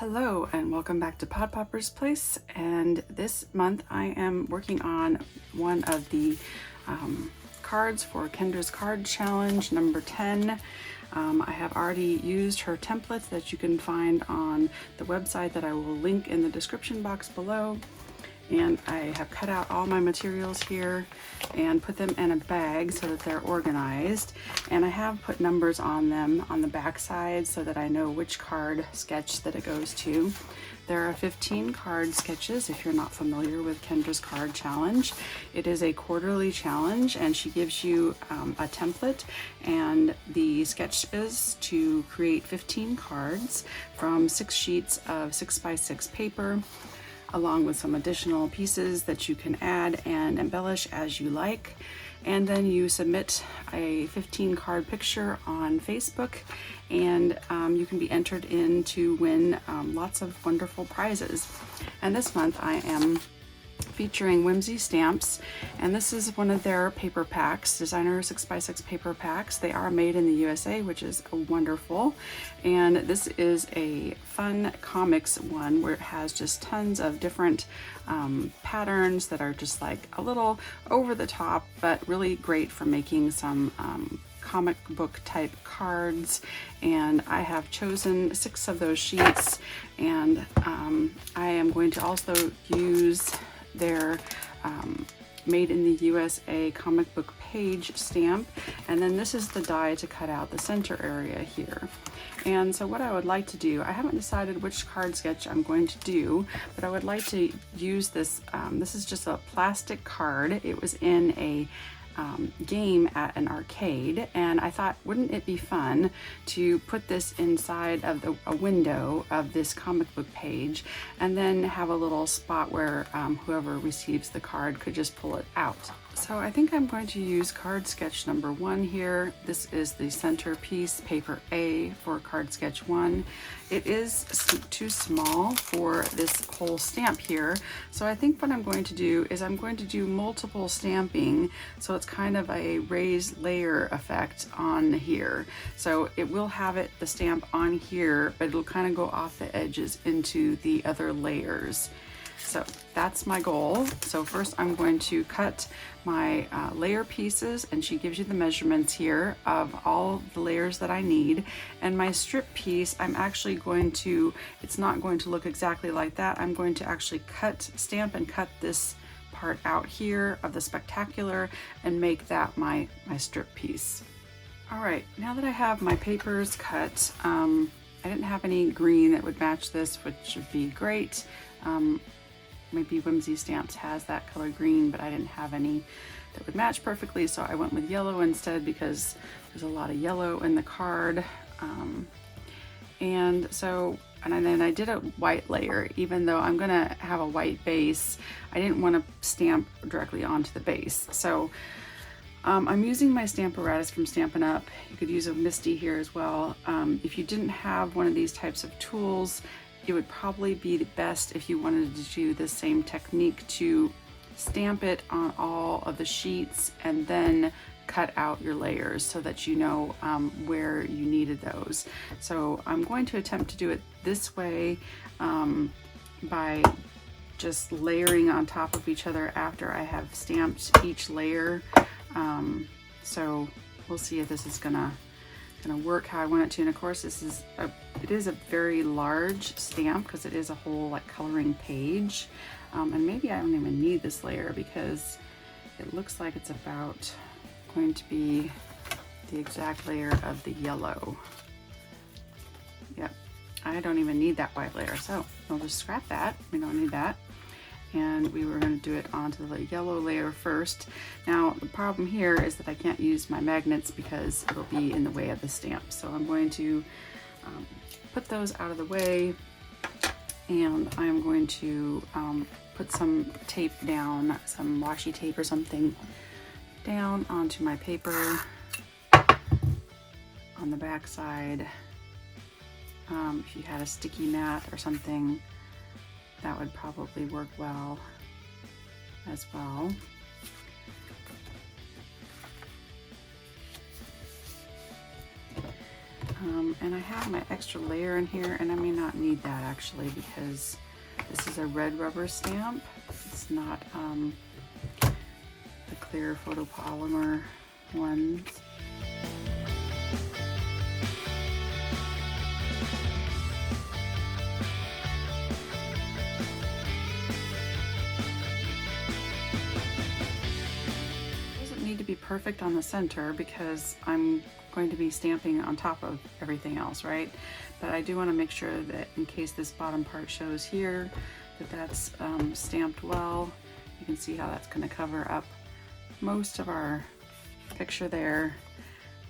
Hello and welcome back to Pod Popper's Place, and this month I am working on one of the cards for Kendra's Card Challenge number 10. I have already used her template that you can find on the website that I will link in the description box below. And I have cut out all my materials here and put them in a bag so that they're organized. And I have put numbers on them on the back side so that I know which card sketch that it goes to. There are 15 card sketches if you're not familiar with Kendra's Card Challenge. It is a quarterly challenge and she gives you a template, and the sketch is to create 15 cards from 6 sheets of 6x6 paper, along with some additional pieces that you can add and embellish as you like. And then you submit a 15 card picture on Facebook, and you can be entered in to win lots of wonderful prizes. And this month I am featuring Whimsy stamps, and this is one of their paper packs, designer 6x6 paper packs. They are made in the USA, which is wonderful. And this is a fun comics one where it has just tons of different patterns that are just like a little over the top, but really great for making some comic book type cards. And I have chosen 6 of those sheets, and I am going to also use their made in the USA comic book page stamp, and then this is the die to cut out the center area here. And so what I would like to do, I haven't decided which card sketch I'm going to do, but I would like to use this. This is just a plastic card. It was in a game at an arcade, and I thought, wouldn't it be fun to put this inside of a window of this comic book page, and then have a little spot where whoever receives the card could just pull it out. So I think I'm going to use card sketch number 1 here. This is the centerpiece, paper A for card sketch 1. It is too small for this whole stamp here. So I think what I'm going to do is I'm going to do multiple stamping, so it's kind of a raised layer effect on here. So it will have the stamp on here, but it'll kind of go off the edges into the other layers. So that's my goal. So first I'm going to cut my layer pieces, and she gives you the measurements here of all the layers that I need. And my strip piece, I'm actually going to, it's not going to look exactly like that. I'm going to actually stamp and cut this part out here of the spectacular and make that my strip piece. All right, now that I have my papers cut, I didn't have any green that would match this, which would be great. Maybe Whimsy Stamps has that color green, but I didn't have any that would match perfectly, so I went with yellow instead because there's a lot of yellow in the card. And then I did a white layer. Even though I'm gonna have a white base, I didn't want to stamp directly onto the base. So I'm using my Stamparatus from Stampin' Up. You could use a Misty here as well. If you didn't have one of these types of tools, it would probably be the best if you wanted to do the same technique to stamp it on all of the sheets and then cut out your layers so that you know where you needed those. So I'm going to attempt to do it this way by just layering on top of each other after I have stamped each layer. So we'll see if this is gonna work how I want it to. And of course it is a very large stamp because it is a whole like coloring page, and maybe I don't even need this layer because it looks like it's about going to be the exact layer of the yellow. Yep, I don't even need that white layer, so we'll just scrap that. We don't need that. And we were going to do it onto the yellow layer first. Now the problem here is that I can't use my magnets because it'll be in the way of the stamp. So I'm going to put those out of the way, and I'm going to put some tape down, some washi tape or something down onto my paper on the back side. If you had a sticky mat or something, that would probably work well as well. And I have my extra layer in here, and I may not need that actually because this is a red rubber stamp. It's not the clear photopolymer ones. To be perfect on the center because I'm going to be stamping on top of everything else, right? But I do want to make sure that in case this bottom part shows here, that that's stamped well. You can see how that's going to cover up most of our picture there.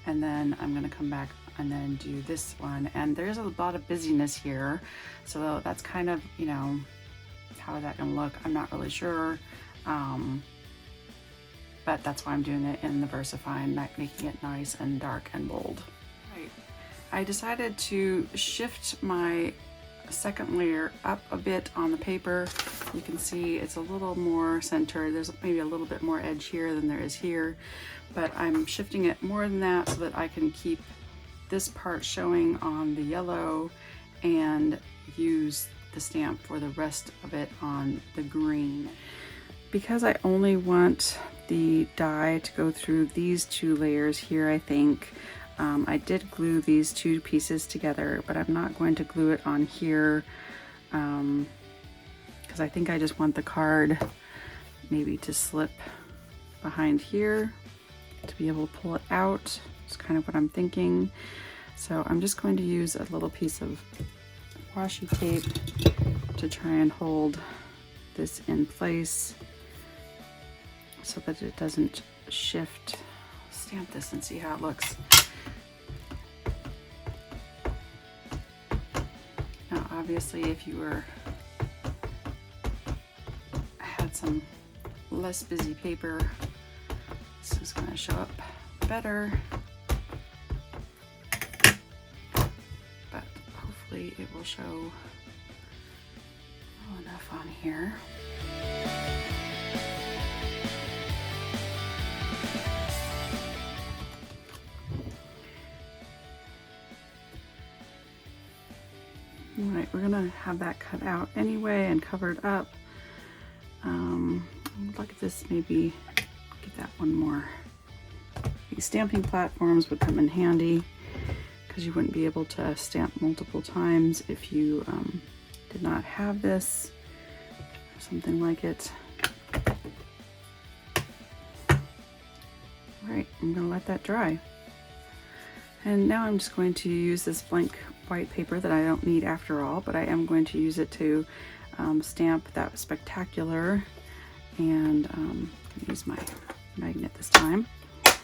And then I'm going to come back and then do this one. And there's a lot of busyness here. So that's kind of, you know, how is that going to look? I'm not really sure. But that's why I'm doing it in the VersaFine, making it nice and dark and bold. Right. I decided to shift my second layer up a bit on the paper. You can see it's a little more centered. There's maybe a little bit more edge here than there is here, but I'm shifting it more than that so that I can keep this part showing on the yellow and use the stamp for the rest of it on the green. Because I only want the die to go through these two layers here, I think I did glue these two pieces together, but I'm not going to glue it on here because I think I just want the card maybe to slip behind here to be able to pull it out. It's kind of what I'm thinking. So I'm just going to use a little piece of washi tape to try and hold this in place so that it doesn't shift. Stamp this and see how it looks. Now obviously if you had some less busy paper, this is going to show up better, but hopefully it will show well enough on here. All right, we're gonna have that cut out anyway and covered up. Look at this, maybe get that one more. These stamping platforms would come in handy because you wouldn't be able to stamp multiple times if you did not have this or something like it. All right, I'm gonna let that dry. And now I'm just going to use this blank white paper that I don't need after all, but I am going to use it to stamp that spectacular, and use my magnet this time. I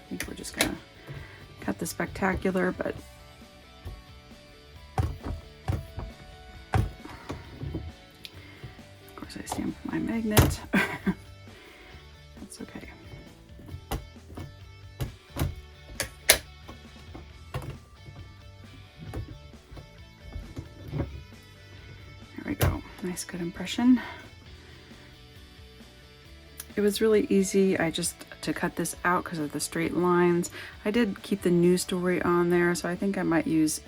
think we're just gonna cut the spectacular, but of course I stamped my magnet. That's okay. There we go. Nice, good impression. It was really easy. I just to cut this out because of the straight lines. I did keep the news story on there, so I think I might use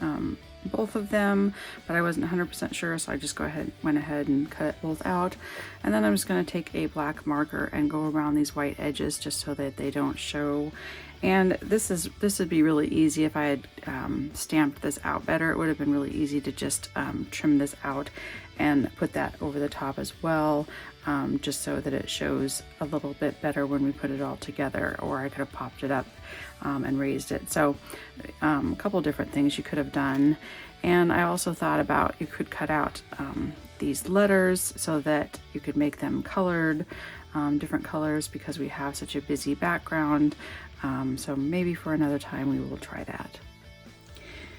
both of them, but I wasn't 100% sure, so I just went ahead and cut it both out. And then I'm just going to take a black marker and go around these white edges just so that they don't show. And this would be really easy if I had stamped this out better. It would have been really easy to just trim this out and put that over the top as well, just so that it shows a little bit better when we put it all together, or I could have popped it up and raised it. So a couple different things you could have done. And I also thought about you could cut out these letters so that you could make them colored, different colors, because we have such a busy background. So maybe for another time we will try that.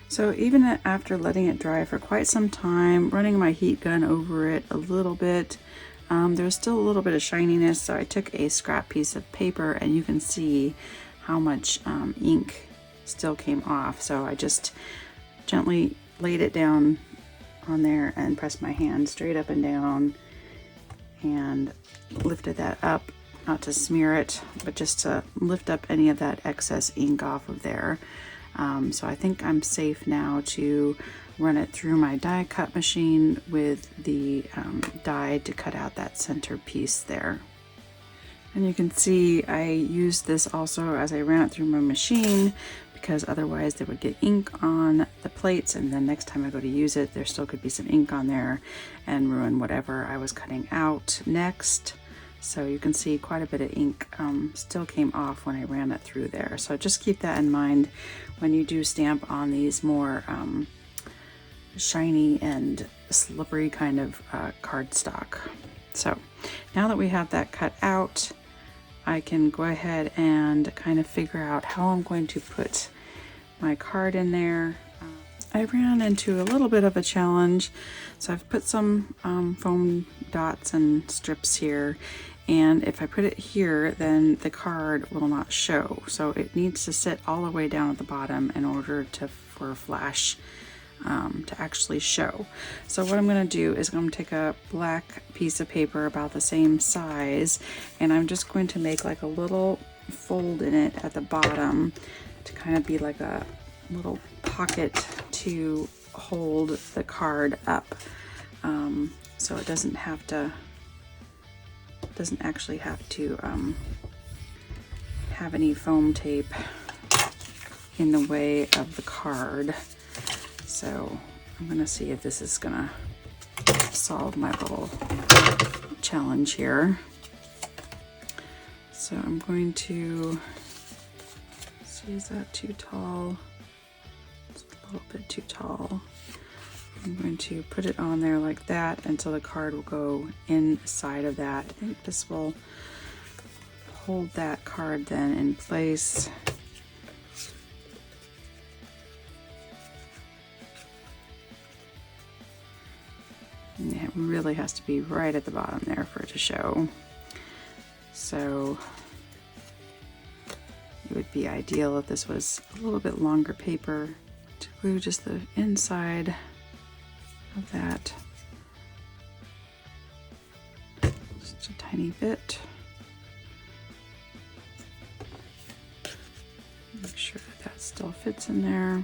So even after letting it dry for quite some time, running my heat gun over it a little bit, there's still a little bit of shininess. So I took a scrap piece of paper and you can see how much ink still came off. So I just gently laid it down on there and pressed my hand straight up and down and lifted that up, not to smear it, but just to lift up any of that excess ink off of there. So I think I'm safe now to run it through my die cut machine with the die to cut out that center piece there. And you can see I used this also as I ran it through my machine, because otherwise there would get ink on the plates, and then next time I go to use it, there still could be some ink on there and ruin whatever I was cutting out next. So you can see quite a bit of ink still came off when I ran it through there. So just keep that in mind when you do stamp on these more shiny and slippery kind of cardstock. So now that we have that cut out, I can go ahead and kind of figure out how I'm going to put my card in there. I ran into a little bit of a challenge, so I've put some foam dots and strips here, and if I put it here, then the card will not show. So it needs to sit all the way down at the bottom in order for a flash to actually show. So what I'm going to do is I'm going to take a black piece of paper about the same size, and I'm just going to make like a little fold in it at the bottom to kind of be like a little pocket to hold the card up, so it doesn't actually have to have any foam tape in the way of the card. So I'm gonna see if this is gonna solve my little challenge here. So I'm going to see, is that too tall? It's a little bit too tall. I'm going to put it on there like that until the card will go inside of that. I think this will hold that card then in place. And it really has to be right at the bottom there for it to show. So it would be ideal if this was a little bit longer paper to glue just the inside of that, just a tiny bit. Make sure that still fits in there.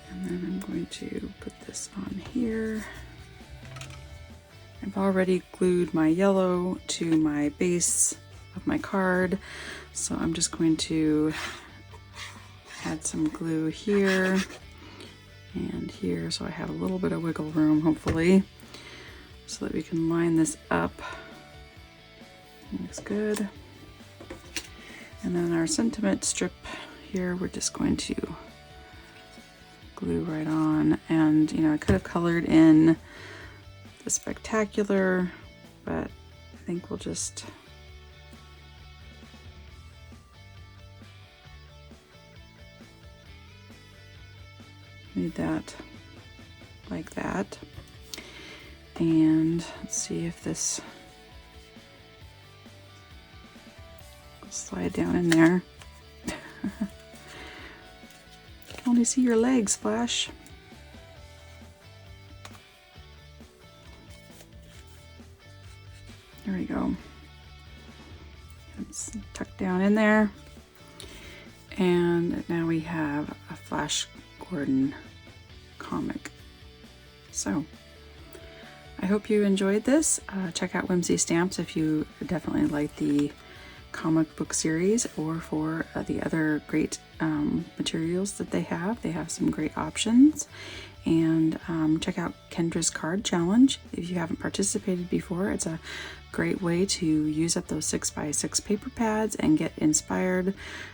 And then I'm going to put this on here. I've already glued my yellow to my base of my card, so I'm just going to add some glue here and here, so I have a little bit of wiggle room, hopefully, so that we can line this up. Looks good. And then our sentiment strip here, we're just going to glue right on. And you know, I could have colored in the spectacular, but I think we'll just need that like that. And let's see if this will slide down in there. I can only see your legs, Flash. There we go. It's tucked down in there. And now we have a Flash Gordon comic. So I hope you enjoyed this. Check out Whimsy Stamps if you definitely like the comic book series, or for the other great materials that they have. They have some great options. And check out Kendra's Card Challenge. If you haven't participated before, it's a great way to use up those 6x6 paper pads and get inspired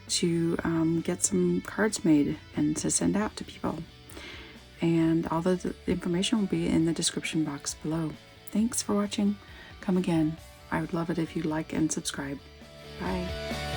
to get some cards made and to send out to people. And all the information will be in the description box below. Thanks for watching. Come again. I would love it if you like and subscribe. Bye.